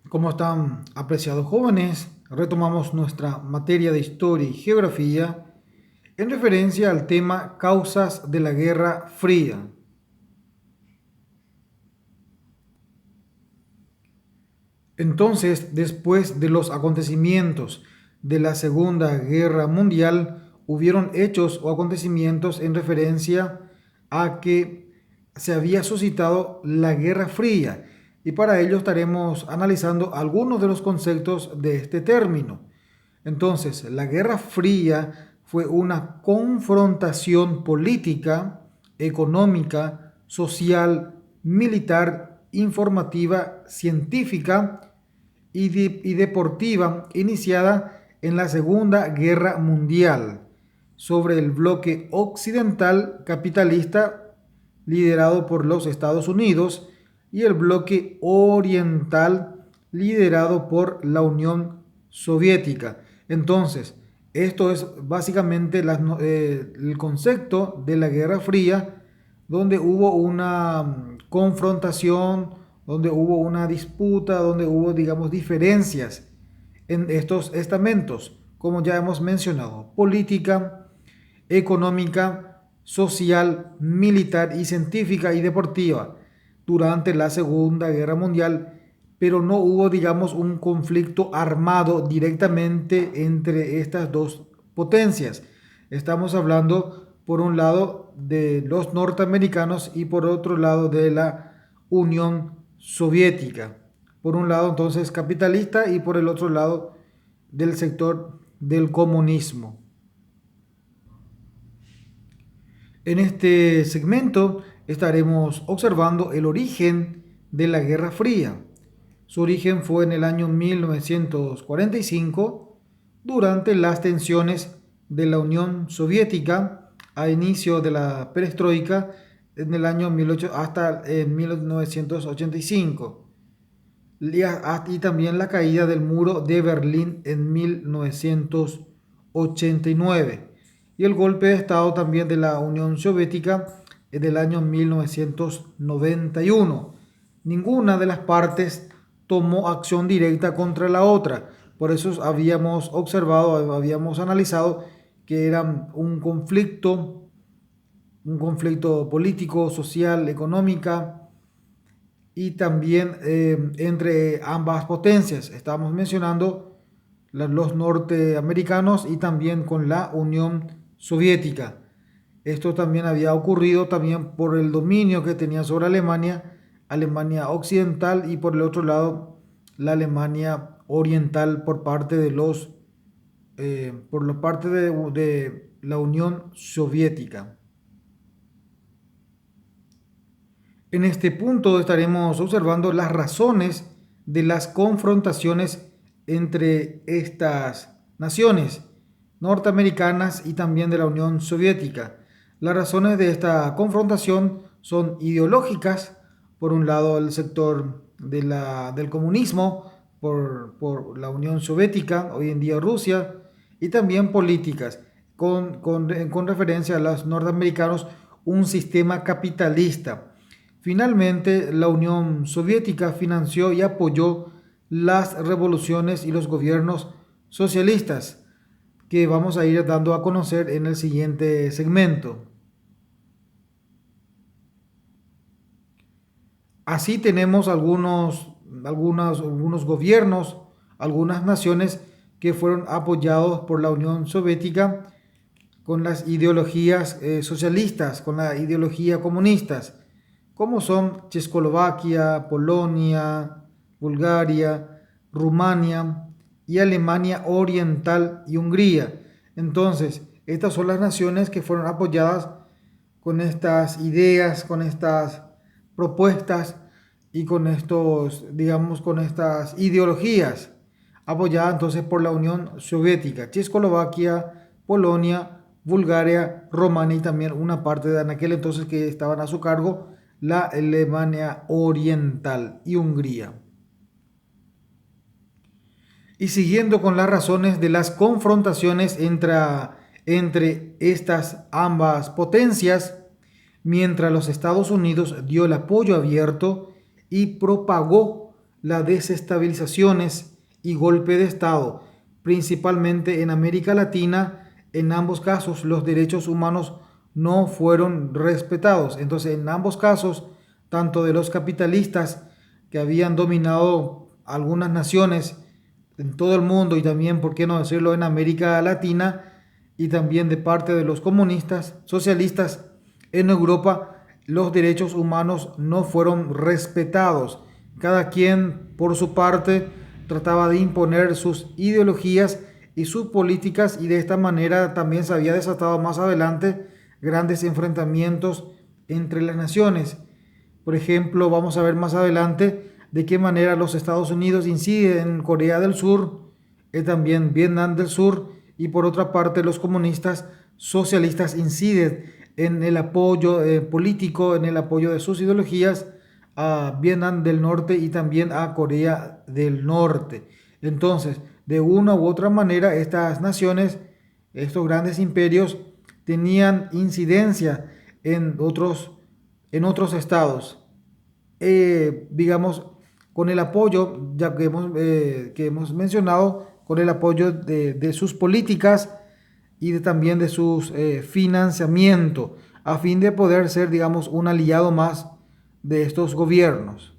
¿Cómo están, apreciados jóvenes? Retomamos nuestra materia de historia y geografía en referencia al tema causas de la Guerra Fría. Entonces, después de los acontecimientos de la Segunda Guerra Mundial, hubieron hechos o acontecimientos en referencia a que se había suscitado la Guerra Fría, y para ello estaremos analizando algunos de los conceptos de este término. Entonces, la Guerra Fría fue una confrontación política, económica, social, militar, informativa, científica y deportiva iniciada en la Segunda Guerra Mundial sobre el bloque occidental capitalista liderado por los Estados Unidos y el bloque oriental liderado por la Unión Soviética. Entonces, esto es básicamente el concepto de la Guerra Fría, donde hubo una confrontación, donde hubo una disputa, donde hubo, digamos, diferencias en estos estamentos, como ya hemos mencionado: política, económica, social, militar y científica y deportiva durante la Segunda Guerra Mundial, pero no hubo, digamos, un conflicto armado directamente entre estas dos potencias. Estamos hablando, por un lado, de los norteamericanos y por otro lado de la Unión Soviética. Por un lado, entonces, capitalista, y por el otro lado, del sector del comunismo. En este segmento estaremos observando el origen de la Guerra Fría. Su origen fue en el año 1945, durante las tensiones de la Unión Soviética a inicio de la perestroika en el año 18 hasta 1985, y también la caída del muro de Berlín en 1989 y el golpe de Estado también de la Unión Soviética del año 1991. Ninguna de las partes tomó acción directa contra la otra. Por eso habíamos observado, habíamos analizado que era un conflicto político, social, económica y también entre ambas potencias. Estábamos mencionando los norteamericanos y también con la Unión Soviética. Esto también había ocurrido también por el dominio que tenía sobre Alemania, Alemania occidental, y por el otro lado la Alemania oriental por parte de por la parte de la Unión Soviética. En este punto estaremos observando las razones de las confrontaciones entre estas naciones norteamericanas y también de la Unión Soviética. Las razones de esta confrontación son ideológicas: por un lado el sector del comunismo, por la Unión Soviética, hoy en día Rusia, y también políticas, con referencia a los norteamericanos, un sistema capitalista. Finalmente, la Unión Soviética financió y apoyó las revoluciones y los gobiernos socialistas, que vamos a ir dando a conocer en el siguiente segmento. Así tenemos algunos gobiernos, algunas naciones que fueron apoyados por la Unión Soviética con las ideologías socialistas, con la ideología comunistas, como son Checoslovaquia, Polonia, Bulgaria, Rumania y Alemania Oriental y Hungría. Entonces, estas son las naciones que fueron apoyadas con estas ideas, con estas propuestas y con estos, digamos, con estas ideologías, apoyadas entonces por la Unión Soviética: Checoslovaquia, Polonia, Bulgaria, Rumania y también una parte de aquel entonces que estaban a su cargo la Alemania Oriental y Hungría. Y siguiendo con las razones de las confrontaciones entre estas ambas potencias, mientras los Estados Unidos dio el apoyo abierto y propagó las desestabilizaciones y golpe de Estado, principalmente en América Latina. En ambos casos los derechos humanos no fueron respetados. Entonces, en ambos casos, tanto de los capitalistas que habían dominado algunas naciones en todo el mundo y también, por qué no decirlo, en América Latina, y también de parte de los comunistas, socialistas en Europa, los derechos humanos no fueron respetados. Cada quien, por su parte, trataba de imponer sus ideologías y sus políticas, y de esta manera también se había desatado más adelante grandes enfrentamientos entre las naciones. Por ejemplo, vamos a ver más adelante de qué manera los Estados Unidos inciden en Corea del Sur, y también Vietnam del Sur, y por otra parte los comunistas socialistas inciden en el apoyo político, en el apoyo de sus ideologías a Vietnam del Norte y también a Corea del Norte. Entonces, de una u otra manera, estas naciones, estos grandes imperios, tenían incidencia en otros estados. Digamos, con el apoyo, ya que hemos mencionado, con el apoyo de sus políticas y también de sus financiamiento, a fin de poder ser, digamos, un aliado más de estos gobiernos.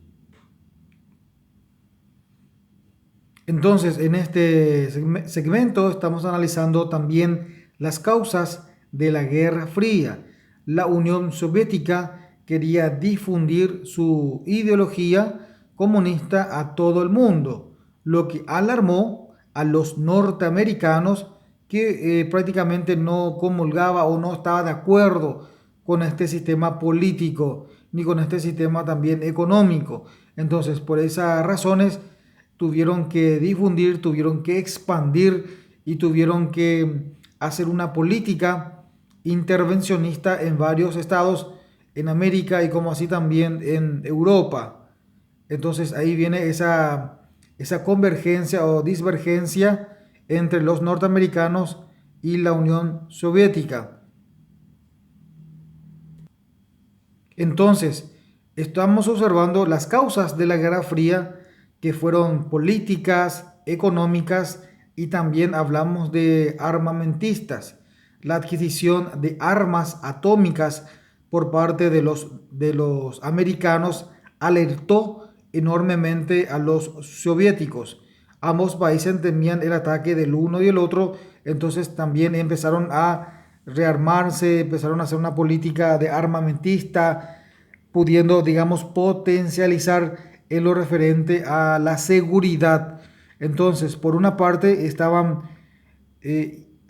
Entonces, en este segmento estamos analizando también las causas de la Guerra Fría. La Unión Soviética quería difundir su ideología comunista a todo el mundo, lo que alarmó a los norteamericanos, que prácticamente no comulgaba o no estaba de acuerdo con este sistema político ni con este sistema también económico. Entonces, por esas razones, tuvieron que difundir, tuvieron que expandir y tuvieron que hacer una política intervencionista en varios estados en América y como así también en Europa. Entonces ahí viene esa convergencia o divergencia entre los norteamericanos y la Unión Soviética. Entonces, estamos observando las causas de la Guerra Fría, que fueron políticas, económicas, y también hablamos de armamentistas. La adquisición de armas atómicas por parte de los americanos alertó enormemente a los soviéticos. Ambos países temían el ataque del uno y el otro, entonces también empezaron a rearmarse, empezaron a hacer una política de armamentista, pudiendo, digamos, potencializar en lo referente a la seguridad. Entonces, por una parte,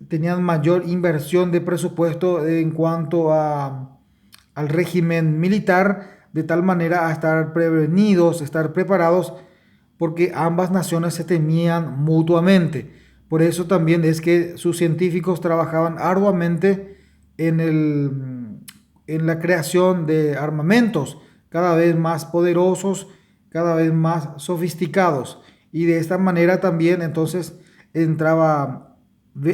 tenían mayor inversión de presupuesto en cuanto al régimen militar, de tal manera a estar prevenidos, estar preparados, porque ambas naciones se temían mutuamente. Por eso también es que sus científicos trabajaban arduamente en la creación de armamentos cada vez más poderosos, cada vez más sofisticados. Y de esta manera también entonces entraba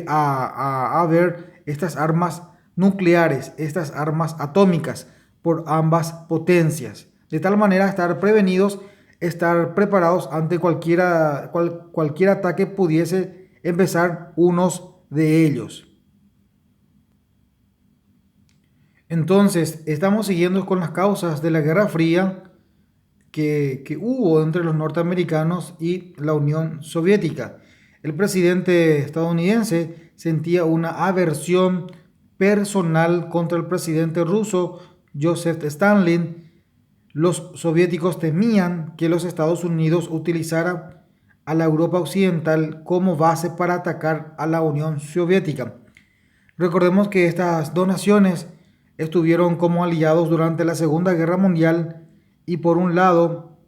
a ver estas armas nucleares, estas armas atómicas por ambas potencias. De tal manera estar prevenidos, estar preparados ante cualquier ataque pudiese empezar unos de ellos. Entonces, estamos siguiendo con las causas de la Guerra Fría que hubo entre los norteamericanos y la Unión Soviética. El presidente estadounidense sentía una aversión personal contra el presidente ruso Joseph Stalin. Los soviéticos temían que los Estados Unidos utilizara a la Europa Occidental como base para atacar a la Unión Soviética. Recordemos que estas dos naciones estuvieron como aliados durante la Segunda Guerra Mundial, y por un lado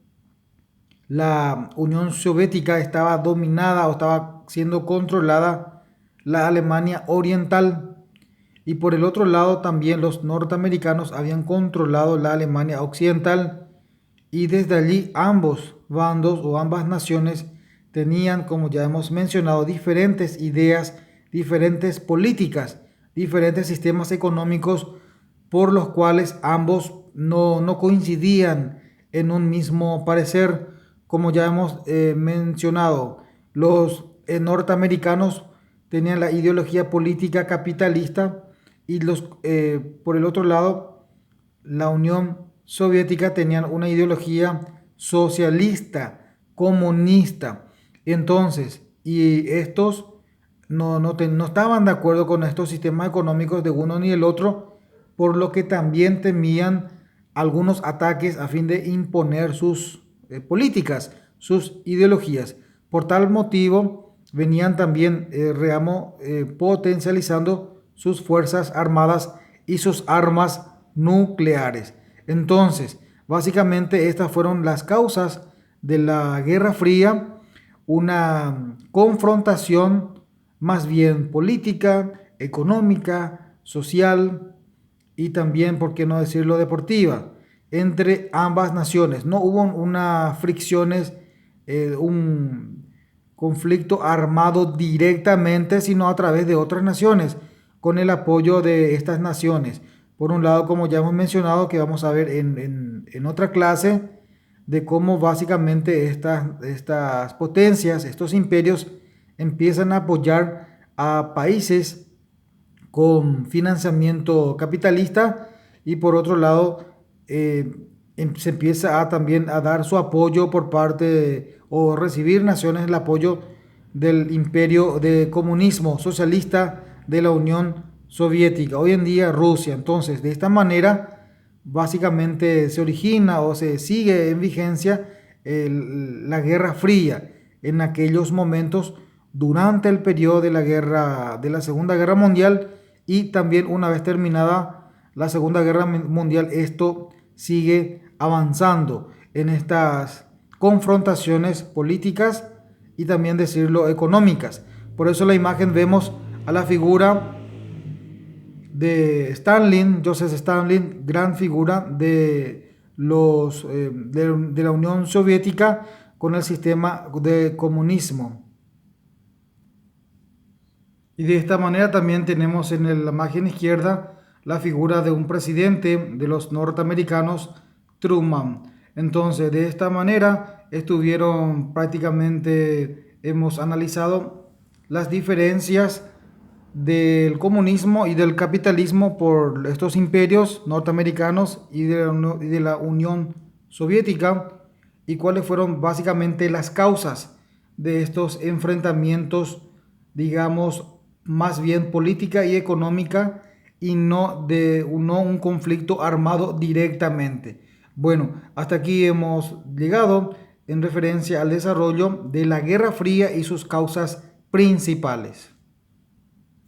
la Unión Soviética estaba dominada o estaba siendo controlada la Alemania Oriental, y por el otro lado también los norteamericanos habían controlado la Alemania Occidental, y desde allí ambos bandos o ambas naciones tenían, como ya hemos mencionado, diferentes ideas, diferentes políticas, diferentes sistemas económicos, por los cuales ambos no coincidían en un mismo parecer. como ya hemos mencionado, los norteamericanos tenían la ideología política capitalista y por el otro lado, la Unión Soviética tenían una ideología socialista, comunista. Entonces, y estos no estaban de acuerdo con estos sistemas económicos de uno ni el otro, por lo que también temían algunos ataques a fin de imponer sus políticas, sus ideologías. Por tal motivo, venían también, potencializando sus fuerzas armadas y sus armas nucleares. Entonces, básicamente estas fueron las causas de la Guerra Fría, una confrontación más bien política, económica, social y también, por qué no decirlo, deportiva, entre ambas naciones. No hubo una fricciones, un conflicto armado directamente, sino a través de otras naciones, con el apoyo de estas naciones. Por un lado, como ya hemos mencionado, que vamos a ver en otra clase, de cómo básicamente estas potencias, estos imperios, empiezan a apoyar a países con financiamiento capitalista y por otro lado se empieza también a dar su apoyo por o recibir naciones el apoyo del imperio de comunismo socialista de la Unión Soviética, hoy en día Rusia. Entonces, de esta manera, básicamente se origina o se sigue en vigencia la Guerra Fría en aquellos momentos durante el periodo de de la Segunda Guerra Mundial y también una vez terminada la Segunda Guerra Mundial, esto sigue avanzando en estas confrontaciones políticas y también decirlo económicas. Por eso la imagen vemos a la figura de Stalin, Joseph Stalin, gran figura de la Unión Soviética con el sistema de comunismo. Y de esta manera también tenemos en la imagen izquierda la figura de un presidente de los norteamericanos, Truman. Entonces, de esta manera estuvieron prácticamente, hemos analizado las diferencias del comunismo y del capitalismo por estos imperios norteamericanos y de la Unión Soviética y cuáles fueron básicamente las causas de estos enfrentamientos, digamos, más bien política y económica y no un conflicto armado directamente. Bueno, hasta aquí hemos llegado en referencia al desarrollo de la Guerra Fría y sus causas principales.